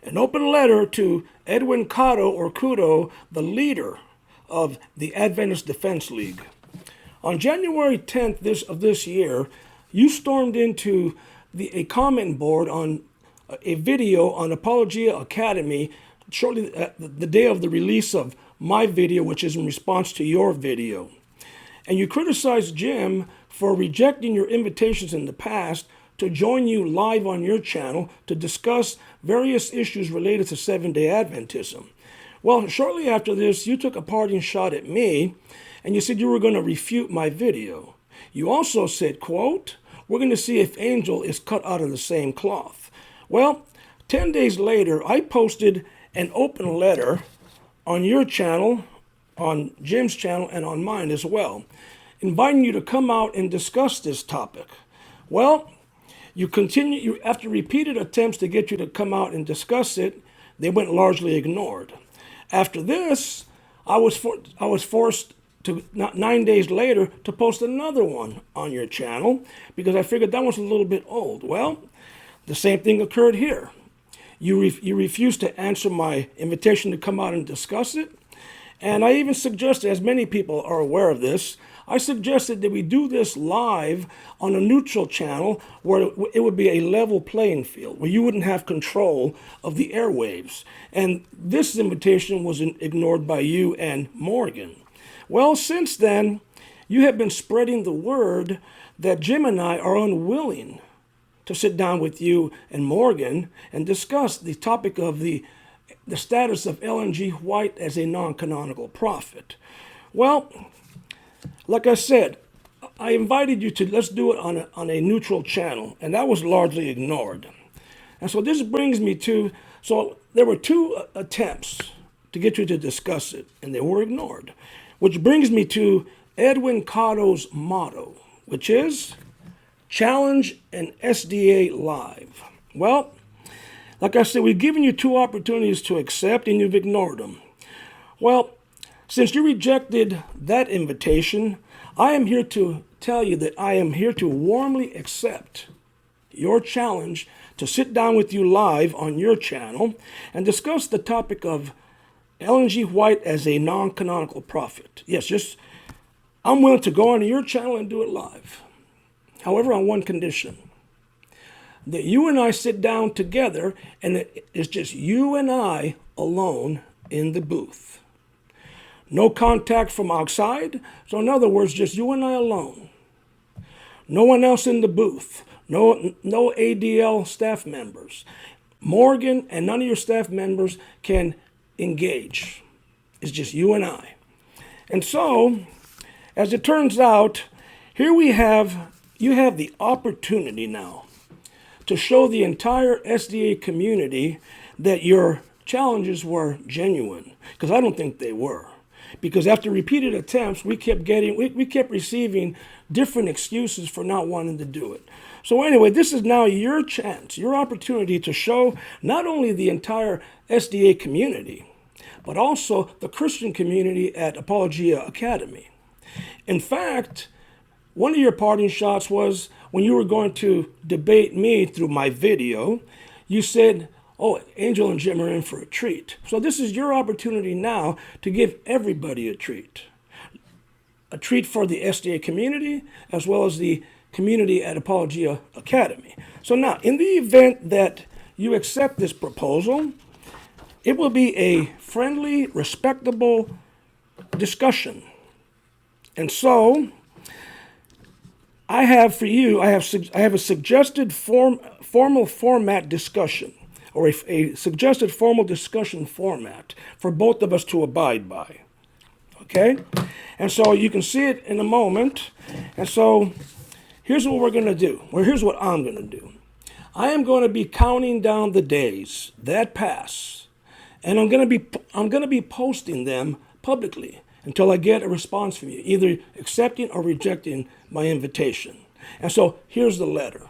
an open letter to Edwin Cotto or Cooto, the leader of the Adventist Defense League. On January 10th of this year, you stormed into a comment board on a video on Apologia Academy shortly the day of the release of my video, which is in response to your video. And you criticized Jim for rejecting your invitations in the past to join you live on your channel to discuss various issues related to Seventh-day Adventism. Well, shortly after this, you took a parting shot at me, and you said you were going to refute my video. You also said, quote, "We're going to see if Angel is cut out of the same cloth." Well, 10 days later, I posted an open letter on your channel, on Jim's channel, and on mine as well, inviting you to come out and discuss this topic. Well, after repeated attempts to get you to come out and discuss it, they went largely ignored. After this, I was forced to, 9 days later, to post another one on your channel because I figured that was a little bit old. Well, the same thing occurred here. You refused to answer my invitation to come out and discuss it. And I even suggested, as many people are aware of this, I suggested that we do this live on a neutral channel where it would be a level playing field, where you wouldn't have control of the airwaves. And this invitation was ignored by you and Morgan. Well, since then, you have been spreading the word that Jim and I are unwilling to sit down with you and Morgan and discuss the topic of the status of Ellen G. White as a non-canonical prophet. Well, like I said, I invited you to let's do it on a neutral channel, and that was largely ignored. And so this brings me to, so there were two attempts to get you to discuss it, and they were ignored, which brings me to Edwin Cotto's motto, which is challenge an SDA live. Well, like I said, we've given you two opportunities to accept, and you've ignored them. Well, since you rejected that invitation, I am here to tell you that I am here to warmly accept your challenge to sit down with you live on your channel and discuss the topic of Ellen G. White as a non-canonical prophet. Yes, I'm willing to go onto your channel and do it live. However, on one condition, that you and I sit down together and it's just you and I alone in the booth. No contact from outside. So in other words, just you and I alone. No one else in the booth. No ADL staff members. Morgan and none of your staff members can engage. It's just you and I. And so, as it turns out, here you have the opportunity now to show the entire SDA community that your challenges were genuine, because I don't think they were. Because after repeated attempts, we kept receiving different excuses for not wanting to do it. So anyway, this is now your chance, your opportunity to show not only the entire SDA community, but also the Christian community at Apologia Academy. In fact, one of your parting shots was when you were going to debate me through my video, you said, "Oh, Angel and Jim are in for a treat." So this is your opportunity now to give everybody a treat. A treat for the SDA community as well as the community at Apologia Academy. So now, in the event that you accept this proposal, it will be a friendly, respectable discussion. And so, I have for you, I have a suggested formal format discussion, or a suggested formal discussion format for both of us to abide by. Okay? And so you can see it in a moment. And so here's what we're going to do. Well, here's what I'm going to do. I am going to be counting down the days that pass, and I'm going to be posting them publicly until I get a response from you, either accepting or rejecting my invitation. And so here's the letter.